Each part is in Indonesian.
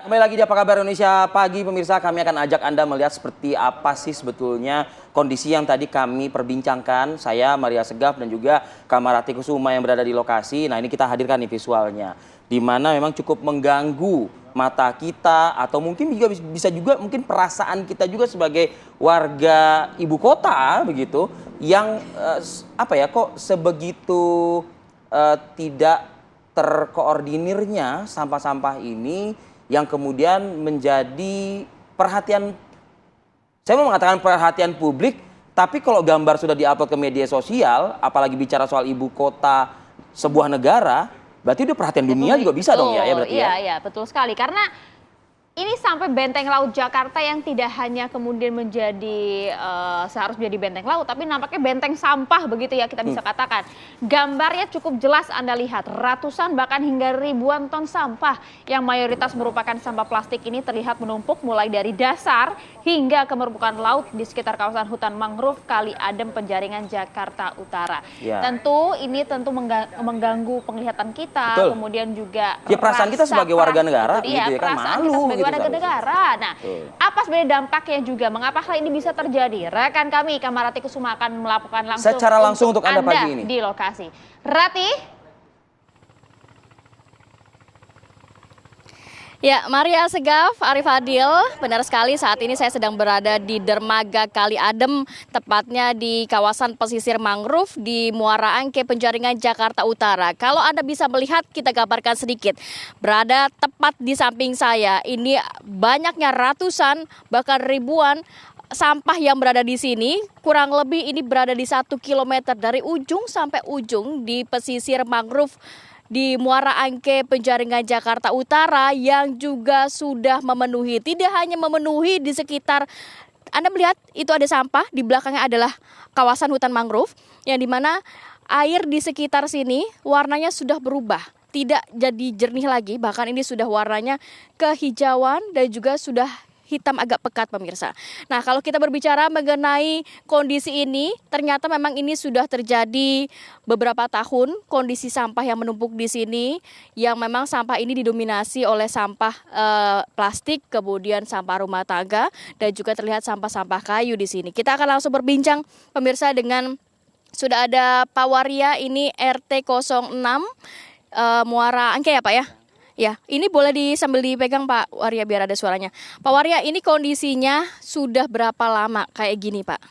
Kembali lagi di Apa Kabar Indonesia Pagi, pemirsa. Kami akan ajak Anda melihat seperti apa sih sebetulnya kondisi yang tadi kami perbincangkan. Saya, Maria Segaf, dan juga Kamarati Kusuma yang berada di lokasi. Nah, ini kita hadirkan nih visualnya. Di mana memang cukup mengganggu mata kita, atau mungkin juga bisa juga mungkin perasaan kita juga sebagai warga ibu kota, begitu. Yang, kok sebegitu tidak terkoordinirnya sampah-sampah ini, yang kemudian menjadi perhatian, saya mau mengatakan perhatian publik, tapi kalau gambar sudah diupload ke media sosial, apalagi bicara soal ibu kota sebuah negara, berarti udah perhatian dunia juga bisa dong ya berarti ya? Iya, betul sekali. Karena ini sampai benteng laut Jakarta yang tidak hanya kemudian menjadi seharusnya menjadi benteng laut, tapi nampaknya benteng sampah begitu ya kita bisa katakan. Gambarnya cukup jelas Anda lihat, ratusan bahkan hingga ribuan ton sampah yang mayoritas merupakan sampah plastik ini terlihat menumpuk mulai dari dasar hingga ke permukaan laut di sekitar kawasan hutan mangrove Kali Adem Penjaringan Jakarta Utara. Ya. Tentu mengganggu penglihatan kita, betul. Kemudian juga ya perasaan kita sebagai warga negara gitu ya kan, malu gitu. Warga negara. Nah, apa sebenarnya dampaknya juga? Mengapa hal ini bisa terjadi? Rekan kami Kamarati Kusuma akan melakukan secara langsung untuk Anda pagi ini di lokasi. Rati. Ya, Maria Segaf, Arif Adil, benar sekali saat ini saya sedang berada di dermaga Kali Adem, tepatnya di kawasan pesisir mangrove di Muara Angke, Penjaringan, Jakarta Utara. Kalau Anda bisa melihat, kita gambarkan sedikit. Berada tepat di samping saya, ini banyaknya ratusan, bahkan ribuan sampah yang berada di sini. Kurang lebih ini berada di 1 kilometer dari ujung sampai ujung di pesisir mangrove di Muara Angke, Penjaringan, Jakarta Utara, yang juga sudah memenuhi. Tidak hanya memenuhi di sekitar, Anda melihat itu ada sampah, di belakangnya adalah kawasan hutan mangrove, yang dimana air di sekitar sini warnanya sudah berubah. Tidak jadi jernih lagi, bahkan ini sudah warnanya kehijauan dan juga sudah hitam agak pekat, pemirsa. Nah, kalau kita berbicara mengenai kondisi ini, ternyata memang ini sudah terjadi beberapa tahun, kondisi sampah yang menumpuk di sini, yang memang sampah ini didominasi oleh sampah plastik, kemudian sampah rumah tangga, dan juga terlihat sampah-sampah kayu di sini. Kita akan langsung berbincang, pemirsa, dengan sudah ada Pak Waria, ini RT 06 Muara Angke ya Pak ya? Ya, ini boleh sambil dipegang Pak Waria biar ada suaranya. Pak Waria, ini kondisinya sudah berapa lama kayak gini Pak?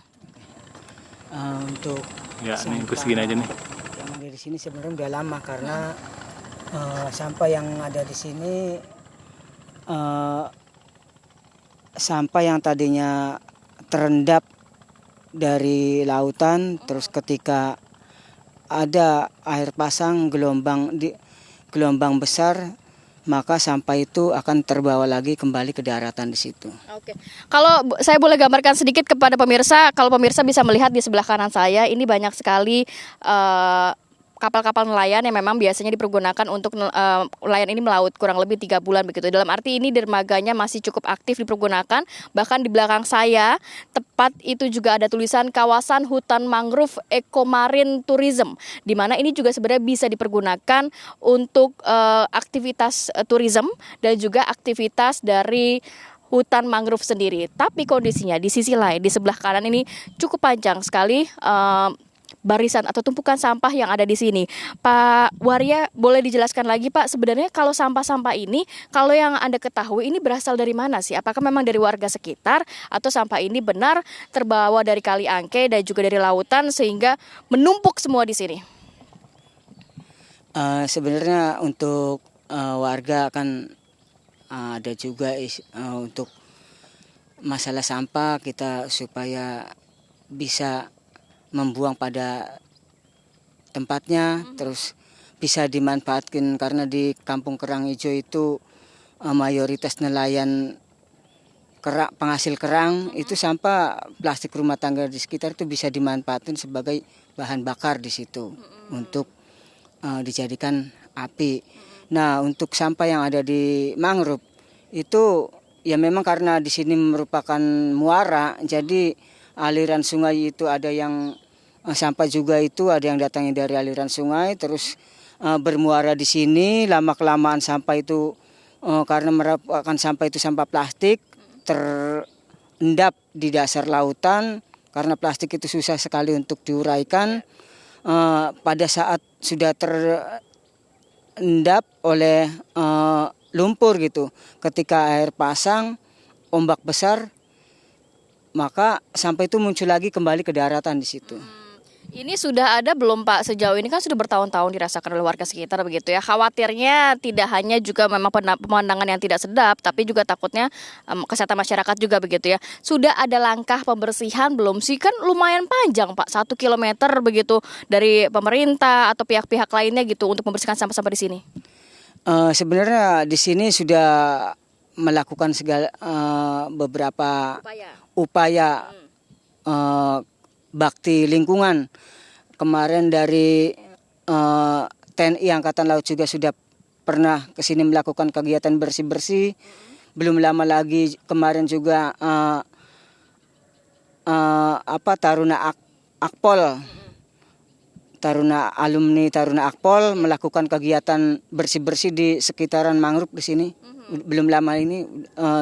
Untuk ya, ini segini aja nih. Yang ada di sini sebenarnya udah lama karena sampah yang ada di sini sampah yang tadinya terendap dari lautan, terus ketika ada air pasang gelombang besar, maka sampah itu akan terbawa lagi kembali ke daratan di situ. Oke. Kalau saya boleh gambarkan sedikit kepada pemirsa, kalau pemirsa bisa melihat di sebelah kanan saya, ini banyak sekali kapal-kapal nelayan yang memang biasanya dipergunakan untuk nelayan ini melaut kurang lebih 3 bulan begitu. Dalam arti ini dermaganya masih cukup aktif dipergunakan. Bahkan di belakang saya tepat itu juga ada tulisan kawasan hutan mangrove Ecomarine Tourism, di mana ini juga sebenarnya bisa dipergunakan untuk aktivitas tourism dan juga aktivitas dari hutan mangrove sendiri. Tapi kondisinya di sisi lain, di sebelah kanan ini cukup panjang sekali barisan atau tumpukan sampah yang ada di sini. Pak Waria, boleh dijelaskan lagi Pak, sebenarnya kalau sampah-sampah ini, kalau yang Anda ketahui ini berasal dari mana sih? Apakah memang dari warga sekitar atau sampah ini benar terbawa dari Kali Angke dan juga dari lautan sehingga menumpuk semua di sini? Sebenarnya untuk warga akan ada juga untuk masalah sampah kita supaya bisa membuang pada tempatnya, terus bisa dimanfaatkan karena di Kampung Kerang Hijau itu mayoritas nelayan penghasil kerang, itu sampah plastik rumah tangga di sekitar itu bisa dimanfaatkan sebagai bahan bakar di situ untuk dijadikan api. Nah, untuk sampah yang ada di mangrove itu ya memang karena di sini merupakan muara, jadi aliran sungai itu ada yang sampah juga itu ada yang datangnya dari aliran sungai terus bermuara di sini, lama kelamaan sampah itu karena merupakan sampah itu sampah plastik terendap di dasar lautan. Karena plastik itu susah sekali untuk diuraikan. Pada saat sudah terendap oleh lumpur gitu, ketika air pasang, ombak besar, maka sampah itu muncul lagi kembali ke daratan di situ. Ini sudah ada belum Pak, sejauh ini kan sudah bertahun-tahun dirasakan oleh warga sekitar begitu ya. Khawatirnya tidak hanya juga memang pemandangan yang tidak sedap, tapi juga takutnya kesehatan masyarakat juga begitu ya. Sudah ada langkah pembersihan belum sih? Kan lumayan panjang Pak, 1 kilometer begitu dari pemerintah atau pihak-pihak lainnya gitu untuk membersihkan sampah-sampah di sini. Sebenarnya di sini sudah melakukan segala beberapa upaya bakti lingkungan. Kemarin dari TNI Angkatan Laut juga sudah pernah ke sini melakukan kegiatan bersih-bersih. Belum lama lagi kemarin juga alumni Taruna Akpol melakukan kegiatan bersih-bersih di sekitaran mangrove di sini. Belum lama ini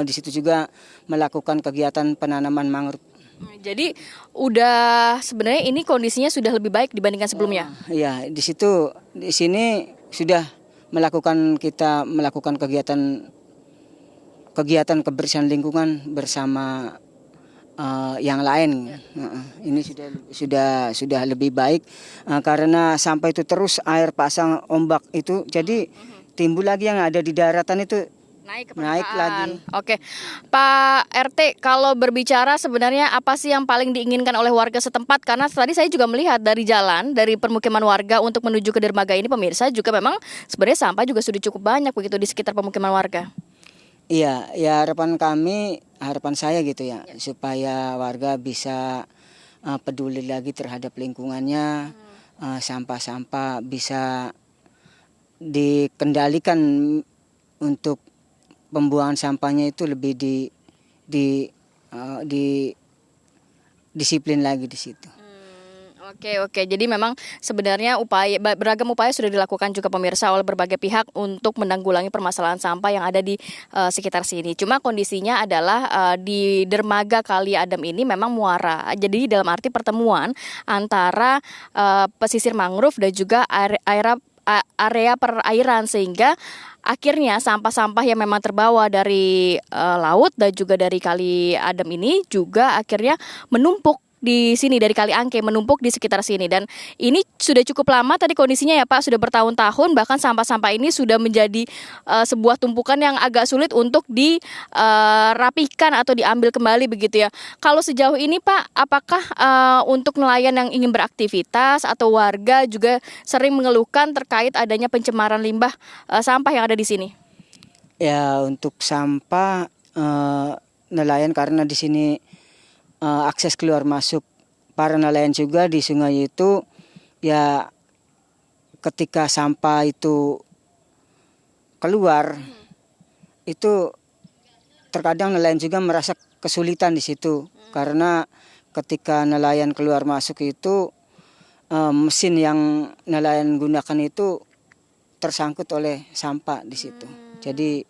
di situ juga melakukan kegiatan penanaman mangrove. Jadi udah sebenarnya ini kondisinya sudah lebih baik dibandingkan sebelumnya. Iya, di sini sudah melakukan kegiatan kebersihan lingkungan bersama yang lain. Ini sudah lebih baik karena sampai itu terus air pasang ombak itu, jadi timbul lagi yang ada di daratan itu naik lagi. Oke, Pak RT, kalau berbicara sebenarnya apa sih yang paling diinginkan oleh warga setempat? Karena tadi saya juga melihat dari jalan, dari permukiman warga untuk menuju ke dermaga ini, pemirsa juga memang sebenarnya sampah juga sudah cukup banyak begitu di sekitar pemukiman warga. Iya, ya harapan saya gitu ya, supaya warga bisa peduli lagi terhadap lingkungannya, sampah-sampah bisa dikendalikan untuk pembuangan sampahnya itu lebih disiplin lagi di situ. Oke. Jadi memang sebenarnya beragam upaya sudah dilakukan juga pemirsa oleh berbagai pihak untuk menanggulangi permasalahan sampah yang ada di sekitar sini. Cuma kondisinya adalah di dermaga Kali Adem ini memang muara. Jadi dalam arti pertemuan antara pesisir mangrove dan juga area perairan, sehingga akhirnya sampah-sampah yang memang terbawa dari laut dan juga dari Kali Adem ini juga akhirnya menumpuk di sini, dari Kali Angke menumpuk di sekitar sini. Dan ini sudah cukup lama tadi kondisinya ya Pak, sudah bertahun-tahun, bahkan sampah-sampah ini sudah menjadi sebuah tumpukan yang agak sulit untuk dirapikan atau diambil kembali begitu ya. Kalau sejauh ini Pak, apakah untuk nelayan yang ingin beraktivitas atau warga juga sering mengeluhkan terkait adanya pencemaran limbah sampah yang ada di sini? Ya, untuk sampah nelayan, karena di sini akses keluar masuk para nelayan juga di sungai itu, ya ketika sampah itu keluar itu terkadang nelayan juga merasa kesulitan di situ, karena ketika nelayan keluar masuk itu mesin yang nelayan gunakan itu tersangkut oleh sampah di situ. Jadi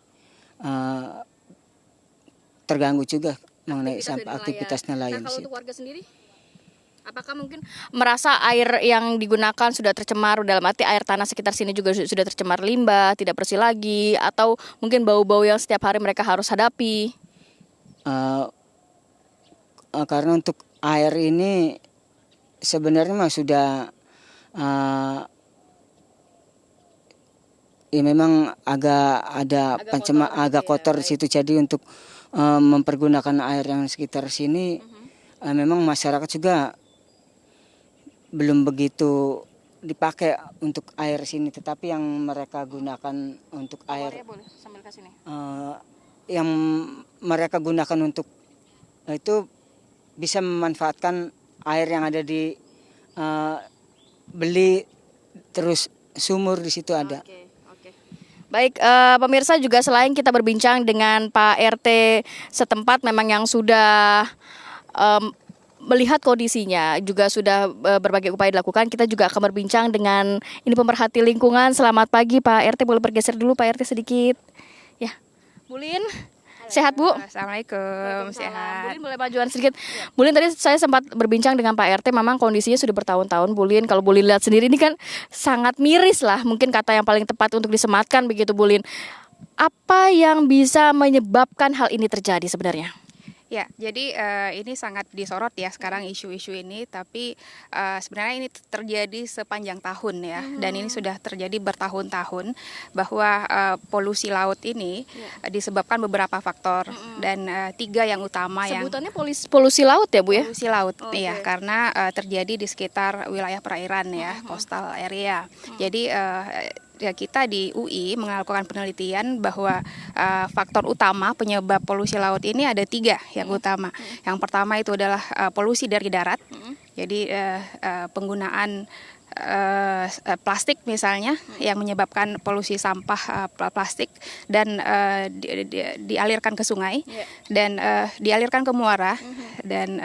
terganggu juga mengenai aktivitas nelayan. Nah, kalau untuk warga sendiri, apakah mungkin merasa air yang digunakan sudah tercemar, dalam arti air tanah sekitar sini juga sudah tercemar limbah, tidak bersih lagi, atau mungkin bau-bau yang setiap hari mereka harus hadapi? Karena untuk air ini sebenarnya mah sudah ya memang agak kotor di situ. Jadi untuk mempergunakan air yang sekitar sini, memang masyarakat juga belum begitu dipakai untuk air sini, tetapi yang mereka gunakan untuk air yang mereka gunakan untuk itu bisa memanfaatkan air yang ada di beli terus sumur di situ ada. Baik, pemirsa, juga selain kita berbincang dengan Pak RT setempat memang yang sudah melihat kondisinya, juga sudah berbagai upaya dilakukan, kita juga akan berbincang dengan ini pemerhati lingkungan. Selamat pagi Pak RT, boleh bergeser dulu Pak RT sedikit. Ya. Bulin, sehat Bu? Assalamualaikum, sehat. Bulin boleh majuan sedikit. Bulin tadi saya sempat berbincang dengan Pak RT, memang kondisinya sudah bertahun-tahun Bulin. Kalau Bulin lihat sendiri ini kan sangat miris lah, mungkin kata yang paling tepat untuk disematkan begitu Bulin. Apa yang bisa menyebabkan hal ini terjadi sebenarnya? Ya, jadi ini sangat disorot ya sekarang isu-isu ini, tapi sebenarnya ini terjadi sepanjang tahun ya, dan ini sudah terjadi bertahun-tahun bahwa polusi laut ini disebabkan beberapa faktor dan 3 yang utama. Sebutannya polusi laut ya Bu ya? Polusi laut, iya, karena terjadi di sekitar wilayah perairan ya, coastal area. Jadi ya, kita di UI melakukan penelitian bahwa faktor utama penyebab polusi laut ini ada 3 yang utama. Yang pertama itu adalah polusi dari darat, jadi penggunaan plastik misalnya yang menyebabkan polusi sampah plastik dan dialirkan ke sungai dan dialirkan ke muara dan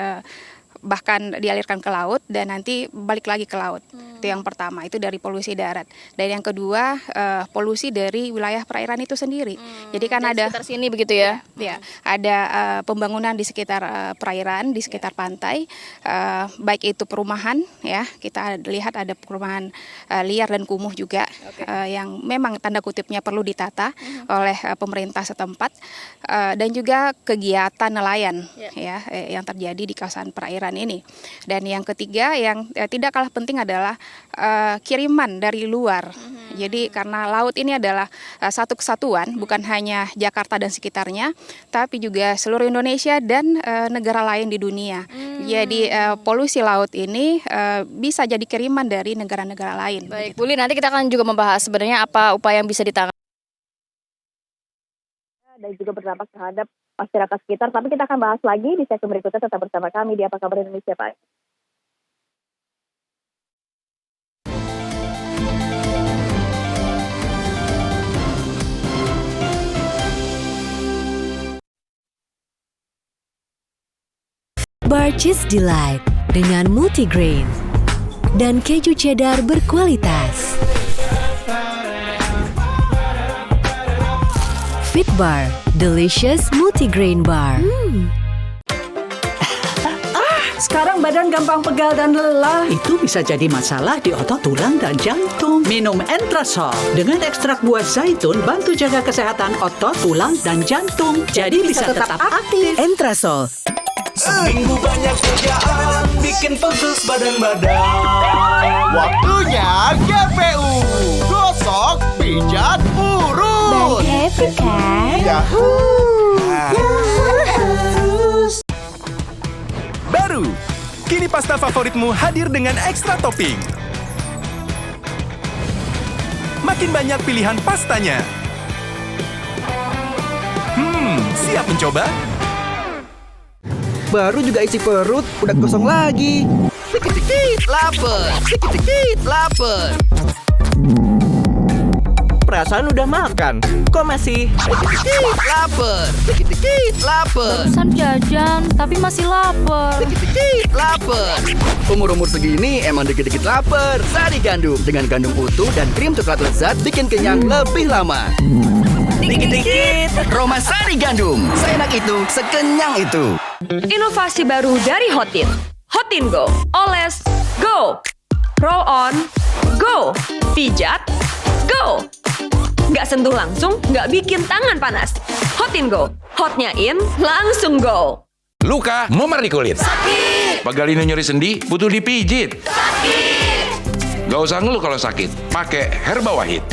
bahkan dialirkan ke laut dan nanti balik lagi ke laut. Itu yang pertama, itu dari polusi darat. Dan yang kedua, polusi dari wilayah perairan itu sendiri. Jadi kan ada sekitar sini begitu ya? Ya, ada pembangunan di sekitar perairan, di sekitar pantai, baik itu perumahan ya, kita lihat ada perumahan liar dan kumuh juga yang memang tanda kutipnya perlu ditata oleh pemerintah setempat, dan juga kegiatan nelayan ya yang terjadi di kawasan perairan ini. Dan yang ketiga yang tidak kalah penting adalah kiriman dari luar. Jadi karena laut ini adalah satu kesatuan, bukan hanya Jakarta dan sekitarnya, tapi juga seluruh Indonesia dan negara lain di dunia. Jadi polusi laut ini bisa jadi kiriman dari negara-negara lain. Baik, Bu Lin, nanti kita akan juga membahas sebenarnya apa upaya yang bisa ditangani dan juga berdampak terhadap masyarakat sekitar. Tapi kita akan bahas lagi di sesi berikutnya. Tetap bersama kami di Apa Kabar Indonesia, Pak. Bar Cheese Delight dengan multigrain dan keju cheddar berkualitas. Fit Bar, delicious multigrain bar. Sekarang badan gampang pegal dan lelah. Itu bisa jadi masalah di otot, tulang, dan jantung. Minum Entrasol dengan ekstrak buah zaitun bantu jaga kesehatan otot, tulang, dan jantung. Jadi bisa tetap aktif. Entrasol. Seminggu banyak kerjaan, bikin pegel badan-badan. Waktunya GPU. Gosok, pijat, urut. Happy kan? Yahoo! Baru, kini pasta favoritmu hadir dengan ekstra topping. Makin banyak pilihan pastanya. Siap mencoba? Baru juga isi perut, udah kosong lagi. Dikit-dikit lapar, dikit-dikit lapar. Perasaan udah makan, kok masih dikit-dikit lapar, dikit-dikit lapar. Barusan jajan, tapi masih lapar. Dikit-dikit lapar. umur-umur segini emang dikit-dikit lapar. Sari Gandum dengan gandum utuh dan krim coklat lezat bikin kenyang lebih lama. Dikit-dikit Roma Sari Gandum. Seenak itu, sekenyang itu. Inovasi baru dari Hotin. Hotin Go. Oles, go. Roll on, go. Pijat, go. Nggak sentuh langsung, nggak bikin tangan panas. Hotin Go. Hotnya in, langsung go. Luka, memar di kulit. Sakit. Pegalinu nyeri sendi, butuh dipijit. Sakit. Gak usah ngeluh kalau sakit. Pakai Herba Wahid.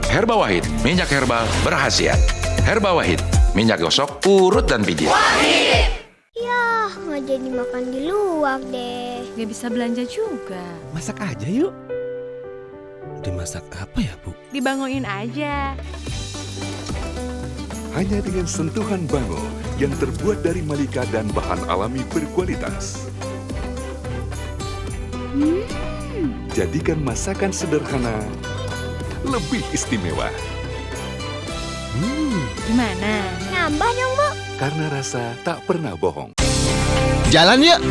Herba Wahid, minyak herbal berkhasiat. Herba Wahid, minyak gosok, urut dan pijit. Wahid. Yah, nggak jadi makan di luar deh. Nggak bisa belanja juga. Masak aja yuk. Dimasak apa ya, Bu? Dibangunin aja. Hanya dengan sentuhan bango yang terbuat dari malika dan bahan alami berkualitas. Jadikan masakan sederhana lebih istimewa. Gimana? Nambah dong, Bu. Karena rasa tak pernah bohong. Jalan yuk!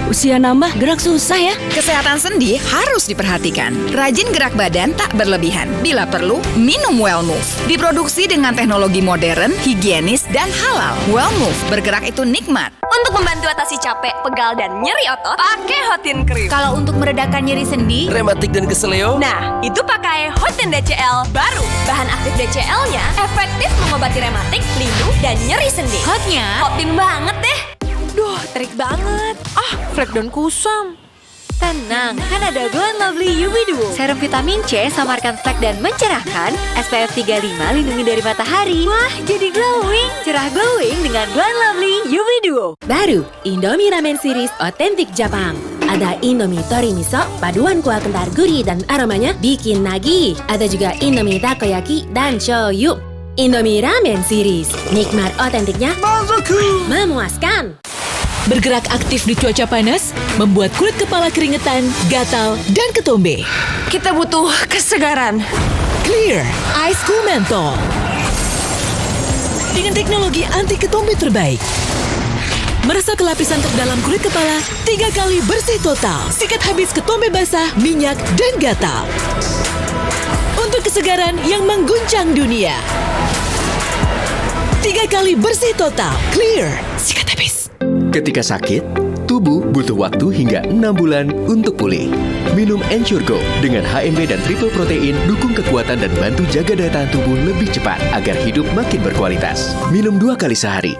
Usia nambah, gerak susah ya. Kesehatan sendi harus diperhatikan. Rajin gerak badan tak berlebihan. Bila perlu, minum Wellmove. Diproduksi dengan teknologi modern, higienis, dan halal. Wellmove, bergerak itu nikmat. Untuk membantu atasi capek, pegal, dan nyeri otot, pakai Hotin Cream. Kalau untuk meredakan nyeri sendi, rematik dan keseleo, nah, itu pakai Hotin DCL baru. Bahan aktif DCL-nya efektif mengobati rematik, linu, dan nyeri sendi. hotnya Hotin banget deh. Duh, trik banget. Flek daun kusam. Tenang, kan ada Glow & Lovely UV Duo. Serum vitamin C samarkan flek dan mencerahkan. SPF 35 lindungi dari matahari. Wah, jadi glowing. Cerah glowing dengan Glow & Lovely UV Duo. Baru, Indomie Ramen Series otentik Jepang. Ada Indomie Tori Miso, paduan kuah kental gurih dan aromanya bikin nagih. Ada juga Indomie Takoyaki dan shoyu. Indomie Ramen Series, nikmat otentiknya memuaskan. Bergerak aktif di cuaca panas, membuat kulit kepala keringetan, gatal, dan ketombe. Kita butuh kesegaran. Clear Ice Cool Menthol. Dengan teknologi anti ketombe terbaik. Merasa kelapisan terdalam kulit kepala 3 kali bersih total. Sikat habis ketombe basah, minyak, dan gatal. Untuk kesegaran yang mengguncang dunia. 3 kali bersih total. Clear. Sikat habis. Ketika sakit, tubuh butuh waktu hingga 6 bulan untuk pulih. Minum Ensure Go dengan HMB dan triple protein dukung kekuatan dan bantu jaga daya tahan tubuh lebih cepat agar hidup makin berkualitas. Minum 2 kali sehari.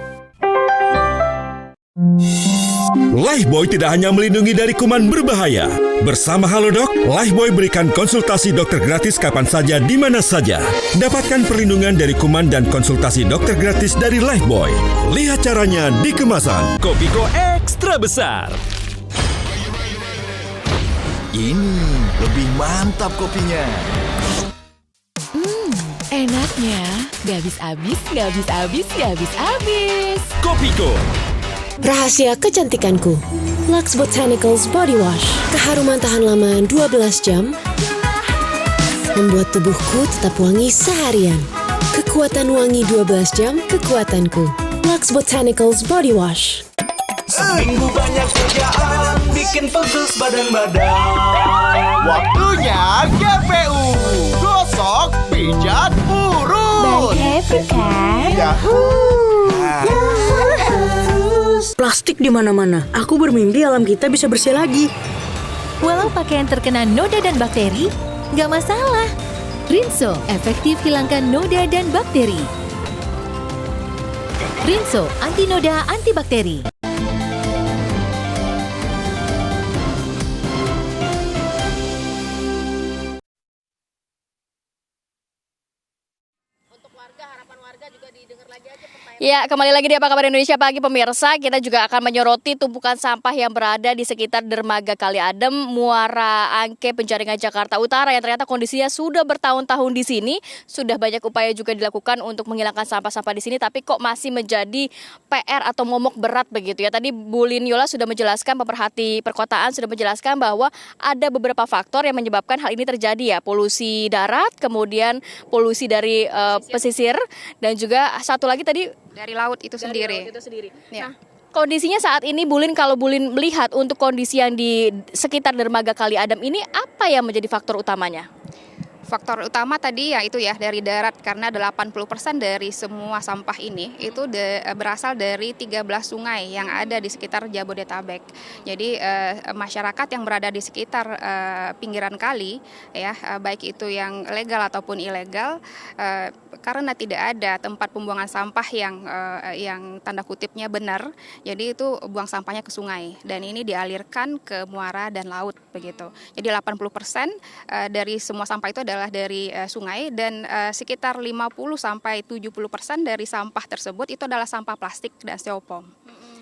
Lifebuoy tidak hanya melindungi dari kuman berbahaya. Bersama Halodoc, Lifebuoy berikan konsultasi dokter gratis kapan saja di mana saja. Dapatkan perlindungan dari kuman dan konsultasi dokter gratis dari Lifebuoy. Lihat caranya di kemasan. Kopiko ekstra besar. Ini lebih mantap kopinya. Enaknya, gak habis-habis, gak habis-habis, gak habis-habis. Kopiko. Rahasia kecantikanku, Lux Botanicals Body Wash. Keharuman tahan lama 12 jam, membuat tubuhku tetap wangi seharian. Kekuatan wangi 12 jam, kekuatanku. Lux Botanicals Body Wash. Seminggu banyak kerjaan, bikin pegel badan-badan. Waktunya GPU. Gosok, pijat, urut. Balik happy kan? Plastik di mana-mana. Aku bermimpi alam kita bisa bersih lagi. Walau pakaian terkena noda dan bakteri, nggak masalah. Rinso efektif hilangkan noda dan bakteri. Rinso anti noda, anti bakteri. Ya, kembali lagi di Apa Kabar Indonesia Pagi pemirsa. Kita juga akan menyoroti tumpukan sampah yang berada di sekitar dermaga Kali Adem, Muara Angke, Penjaringan Jakarta Utara yang ternyata kondisinya sudah bertahun-tahun di sini. Sudah banyak upaya juga dilakukan untuk menghilangkan sampah-sampah di sini, tapi kok masih menjadi PR atau momok berat begitu ya. Tadi Bu Lin Yola sudah menjelaskan, pemerhati perkotaan sudah menjelaskan bahwa ada beberapa faktor yang menyebabkan hal ini terjadi ya. Polusi darat, kemudian polusi dari pesisir, dan juga satu lagi tadi dari laut itu sendiri. Ya. Nah, kondisinya saat ini Bulin, kalau Bulin melihat untuk kondisi yang di sekitar dermaga Kali Adem ini, apa yang menjadi faktor utamanya? Faktor utama tadi ya itu ya dari darat, karena 80% dari semua sampah ini itu berasal dari 13 sungai yang ada di sekitar Jabodetabek. Jadi masyarakat yang berada di sekitar pinggiran kali ya, baik itu yang legal ataupun ilegal, karena tidak ada tempat pembuangan sampah yang tanda kutipnya benar, jadi itu buang sampahnya ke sungai dan ini dialirkan ke muara dan laut begitu. Jadi 80% dari semua sampah itu adalah dari sungai, dan sekitar 50-70% dari sampah tersebut itu adalah sampah plastik dan styrofoam.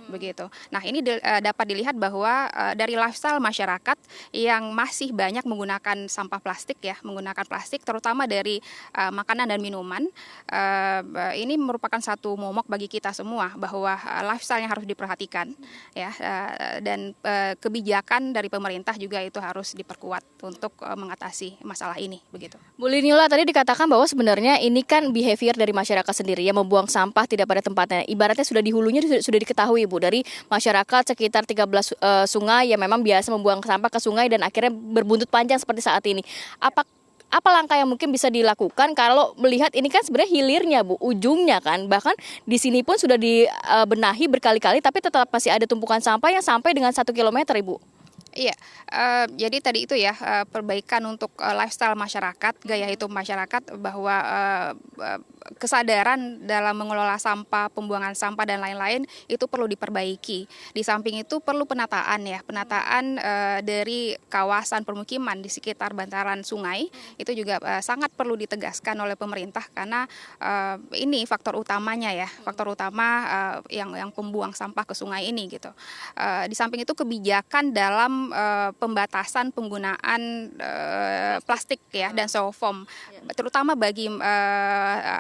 Begitu. Nah, ini dapat dilihat bahwa dari lifestyle masyarakat yang masih banyak menggunakan sampah plastik ya, menggunakan plastik terutama dari makanan dan minuman. Ini merupakan satu momok bagi kita semua bahwa lifestyle yang harus diperhatikan ya, dan kebijakan dari pemerintah juga itu harus diperkuat untuk mengatasi masalah ini begitu. Bu Linila, tadi dikatakan bahwa sebenarnya ini kan behavior dari masyarakat sendiri yang membuang sampah tidak pada tempatnya. Ibaratnya sudah di hulunya sudah diketahui Bu Bu, dari masyarakat sekitar 13 sungai yang memang biasa membuang sampah ke sungai dan akhirnya berbuntut panjang seperti saat ini. Apa langkah yang mungkin bisa dilakukan kalau melihat ini kan sebenarnya hilirnya Bu, ujungnya kan, bahkan di sini pun sudah dibenahi berkali-kali tapi tetap masih ada tumpukan sampah yang sampai dengan 1 kilometer Ibu. Iya, jadi tadi itu ya perbaikan untuk lifestyle masyarakat, gaya hidup masyarakat, bahwa kesadaran dalam mengelola sampah, pembuangan sampah dan lain-lain itu perlu diperbaiki. Di samping itu perlu penataan dari kawasan permukiman di sekitar bantaran sungai itu juga sangat perlu ditegaskan oleh pemerintah karena ini faktor utamanya ya, faktor utama yang pembuang sampah ke sungai ini gitu. Di samping itu kebijakan dalam pembatasan penggunaan plastik ya dan styrofoam, terutama bagi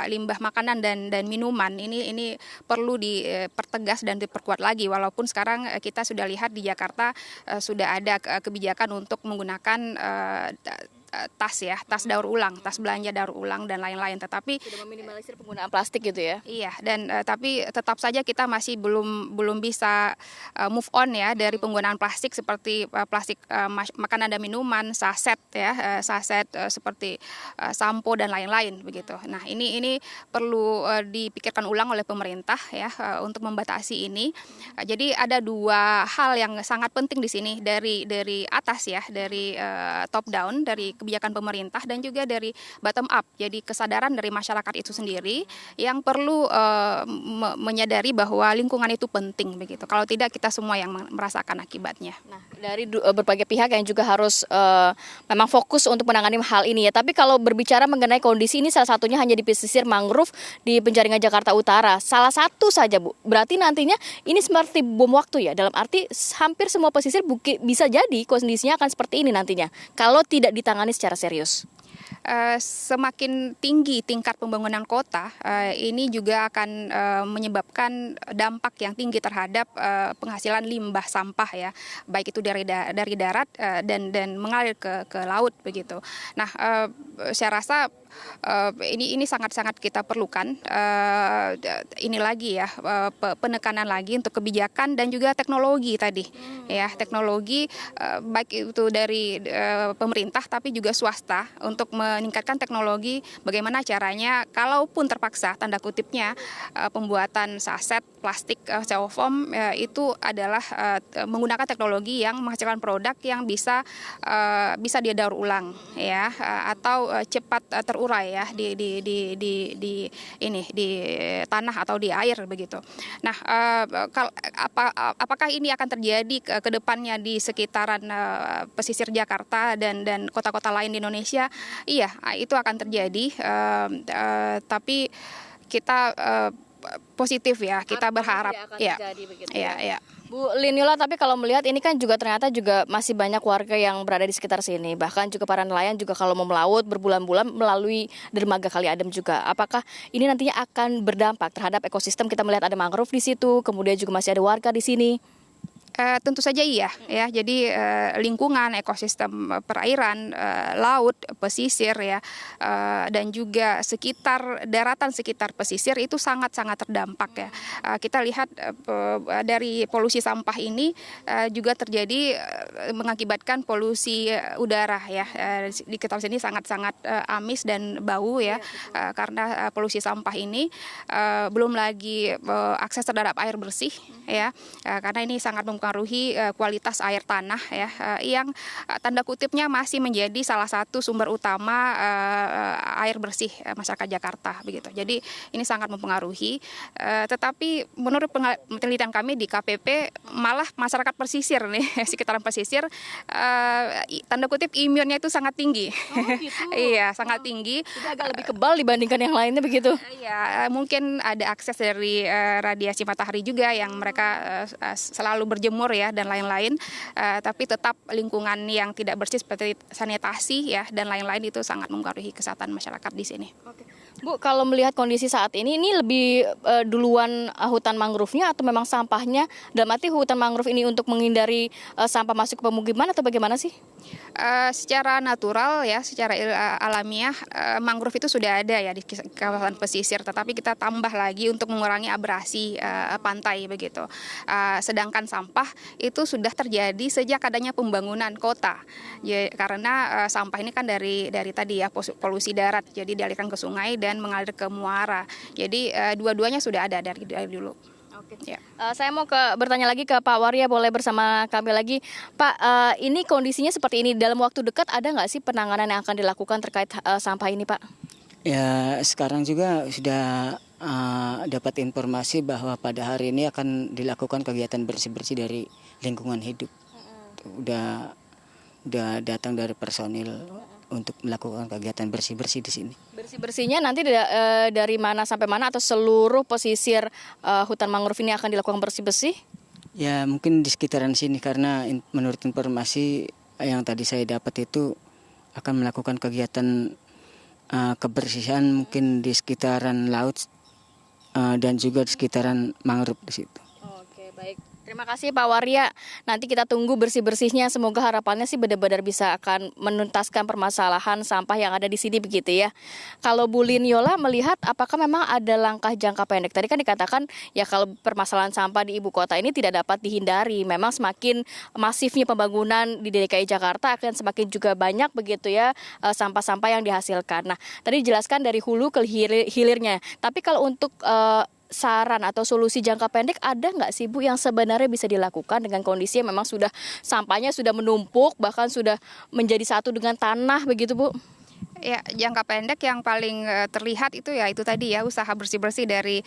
limbah makanan dan minuman ini perlu dipertegas dan diperkuat lagi, walaupun sekarang kita sudah lihat di Jakarta sudah ada kebijakan untuk menggunakan tas daur ulang, tas belanja daur ulang dan lain-lain, tetapi sudah meminimalisir penggunaan plastik gitu ya. Iya, dan tapi tetap saja kita masih belum bisa move on ya dari penggunaan plastik seperti plastik makanan dan minuman, saset ya, seperti sampo dan lain-lain begitu. Nah, ini perlu dipikirkan ulang oleh pemerintah ya untuk membatasi ini. Jadi ada dua hal yang sangat penting di sini dari atas ya, dari top down, dari kebijakan pemerintah dan juga dari bottom up. Jadi kesadaran dari masyarakat itu sendiri yang perlu menyadari bahwa lingkungan itu penting begitu. Kalau tidak kita semua yang merasakan akibatnya. Nah, dari berbagai pihak yang juga harus memang fokus untuk menangani hal ini ya. Tapi kalau berbicara mengenai kondisi ini salah satunya hanya di pesisir mangrove di penjaringan Jakarta Utara. Salah satu saja Bu. Berarti nantinya ini seperti bom waktu ya. Dalam arti hampir semua pesisir bisa jadi kondisinya akan seperti ini nantinya. Kalau tidak ditangani secara serius. Semakin tinggi tingkat pembangunan kota, ini juga akan menyebabkan dampak yang tinggi terhadap penghasilan limbah sampah ya, baik itu dari darat dan mengalir ke laut begitu. Nah, saya rasa ini sangat-sangat kita perlukan ini lagi ya, penekanan lagi untuk kebijakan dan juga teknologi tadi ya, teknologi baik itu dari pemerintah tapi juga swasta untuk meningkatkan teknologi bagaimana caranya kalaupun terpaksa tanda kutipnya pembuatan saset plastik styrofoam itu adalah menggunakan teknologi yang menghasilkan produk yang bisa didaur ulang ya, atau cepat terurai ya di tanah atau di air begitu. Nah, apakah ini akan terjadi ke depannya di sekitaran pesisir Jakarta dan kota-kota lain di Indonesia? Iya, itu akan terjadi. Tapi kita positif ya, kita berharap ya. Iya. Bu Liniola, tapi kalau melihat ini kan juga ternyata juga masih banyak warga yang berada di sekitar sini. Bahkan juga para nelayan juga kalau mau melaut berbulan-bulan melalui dermaga Kali Adem juga. Apakah ini nantinya akan berdampak terhadap ekosistem? Kita melihat ada mangrove di situ, kemudian juga masih ada warga di sini. Tentu saja iya ya. Jadi lingkungan, ekosistem perairan, laut, pesisir ya, dan juga daratan sekitar pesisir itu sangat-sangat terdampak ya. Kita lihat dari polusi sampah ini juga terjadi mengakibatkan polusi udara ya. Di kita sini sangat-sangat amis dan bau ya, karena polusi sampah ini, belum lagi akses terhadap air bersih ya, karena ini sangat mempengaruhi kualitas air tanah ya, yang tanda kutipnya masih menjadi salah satu sumber utama air bersih masyarakat Jakarta begitu. Jadi ini sangat mempengaruhi, tetapi menurut penelitian kami di KPP malah masyarakat pesisir nih, sekitaran pesisir, tanda kutip imunnya itu sangat tinggi. Oh gitu. Iya, sangat tinggi. Jadi agak lebih kebal dibandingkan yang lainnya begitu. Iya, mungkin ada akses dari radiasi matahari juga yang mereka selalu berjemur ya dan lain-lain, tapi tetap lingkungan yang tidak bersih seperti sanitasi ya dan lain-lain itu sangat mempengaruhi kesehatan masyarakat di sini. Oke. Bu, kalau melihat kondisi saat ini lebih duluan hutan mangrove-nya atau memang sampahnya, dalam arti hutan mangrove ini untuk menghindari sampah masuk ke pemukiman atau bagaimana sih? Secara natural ya, secara alamiah mangrove itu sudah ada ya di kawasan pesisir, tetapi kita tambah lagi untuk mengurangi abrasi pantai begitu. Sedangkan sampah itu sudah terjadi sejak adanya pembangunan kota. Ya, karena sampah ini kan dari tadi ya polusi darat, jadi dialirkan ke sungai dan mengalir ke muara. Jadi dua-duanya sudah ada dari dulu. Oke. Ya. Saya mau bertanya lagi ke Pak Warya, boleh bersama kami lagi. Pak, ini kondisinya seperti ini. Dalam waktu dekat ada nggak sih penanganan yang akan dilakukan terkait sampah ini, Pak? Ya, sekarang juga sudah dapat informasi bahwa pada hari ini akan dilakukan kegiatan bersih-bersih dari lingkungan hidup. Udah datang dari personil untuk melakukan kegiatan bersih-bersih di sini. Bersih-bersihnya nanti dari mana sampai mana atau seluruh pesisir hutan mangrove ini akan dilakukan bersih-bersih? Ya, mungkin di sekitaran sini karena menurut informasi yang tadi saya dapat itu akan melakukan kegiatan kebersihan mungkin di sekitaran laut dan juga di sekitaran mangrove di situ. Oke, baik. Terima kasih Pak Warya. Nanti kita tunggu bersih-bersihnya. Semoga harapannya sih benar-benar bisa akan menuntaskan permasalahan sampah yang ada di sini begitu ya. Kalau Bu Lin Yola melihat apakah memang ada langkah jangka pendek? Tadi kan dikatakan ya kalau permasalahan sampah di ibu kota ini tidak dapat dihindari. Memang semakin masifnya pembangunan di DKI Jakarta akan semakin juga banyak begitu ya sampah-sampah yang dihasilkan. Nah, tadi dijelaskan dari hulu ke hilirnya. Tapi kalau untuk saran atau solusi jangka pendek ada nggak sih Bu yang sebenarnya bisa dilakukan dengan kondisi yang memang sudah sampahnya sudah menumpuk bahkan sudah menjadi satu dengan tanah begitu Bu? Ya, jangka pendek yang paling terlihat itu ya itu tadi ya usaha bersih-bersih dari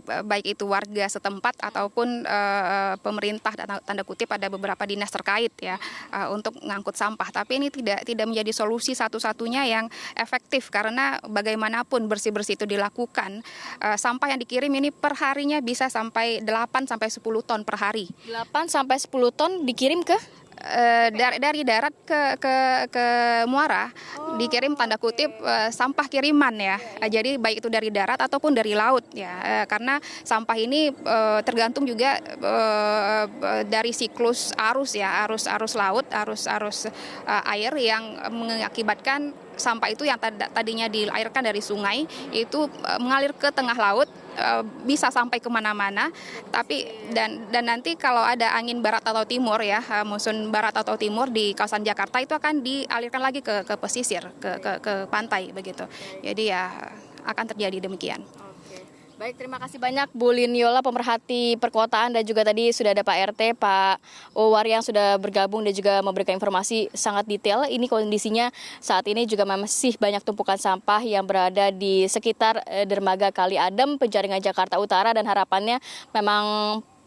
baik itu warga setempat ataupun pemerintah tanda kutip ada beberapa dinas terkait ya untuk mengangkut sampah. Tapi ini tidak menjadi solusi satu-satunya yang efektif karena bagaimanapun bersih-bersih itu dilakukan sampah yang dikirim ini per harinya bisa sampai 8 sampai 10 ton per hari. 8 sampai 10 ton dikirim ke dari darat ke muara dikirim tanda kutip sampah kiriman ya. Jadi baik itu dari darat ataupun dari laut ya. Karena sampah ini tergantung juga dari siklus arus ya, arus laut, arus air yang mengakibatkan sampah itu yang tadinya diairkan dari sungai itu mengalir ke tengah laut bisa sampai kemana-mana. Tapi dan nanti kalau ada angin barat atau timur ya, muson barat atau timur di kawasan Jakarta itu akan dialirkan lagi ke pesisir, ke pantai begitu. Jadi ya akan terjadi demikian. Baik, terima kasih banyak Bu Lin Yola, pemerhati perkotaan, dan juga tadi sudah ada Pak RT, Pak Warya yang sudah bergabung dan juga memberikan informasi sangat detail. Ini kondisinya saat ini juga masih banyak tumpukan sampah yang berada di sekitar dermaga Kali Adem, Penjaringan Jakarta Utara, dan harapannya memang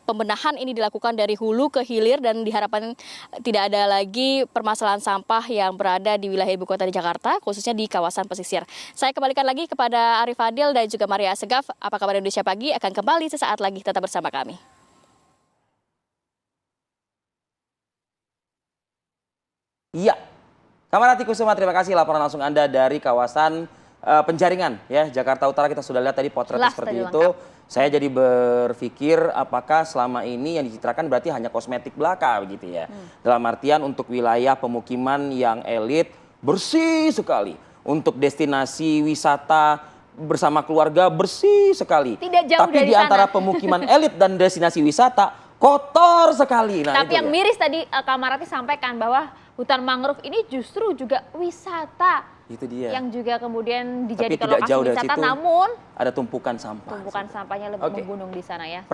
pembenahan ini dilakukan dari hulu ke hilir dan diharapkan tidak ada lagi permasalahan sampah yang berada di wilayah ibu kota di Jakarta, khususnya di kawasan pesisir. Saya kembalikan lagi kepada Arif Fadil dan juga Maria Assegaf. Apa kabar Indonesia Pagi akan kembali sesaat lagi, tetap bersama kami. Iya, Samarati Kusuma, terima kasih laporan langsung Anda dari kawasan Penjaringan ya, Jakarta Utara. Kita sudah lihat tadi potretnya seperti itu. Saya jadi berpikir apakah selama ini yang dicitrakan berarti hanya kosmetik belaka begitu ya. Dalam artian untuk wilayah pemukiman yang elit bersih sekali. Untuk destinasi wisata bersama keluarga bersih sekali. Tidak jauh Tapi dari di antara pemukiman elit dan destinasi wisata kotor sekali. Nah, tapi yang miris tadi Kak Marati sampaikan bahwa hutan mangrove ini justru juga wisata. Itu dia. Yang juga kemudian dijadikan lokasi wisata, namun ada tumpukan sampah. Tumpukan sampahnya lebih menggunung di sana ya.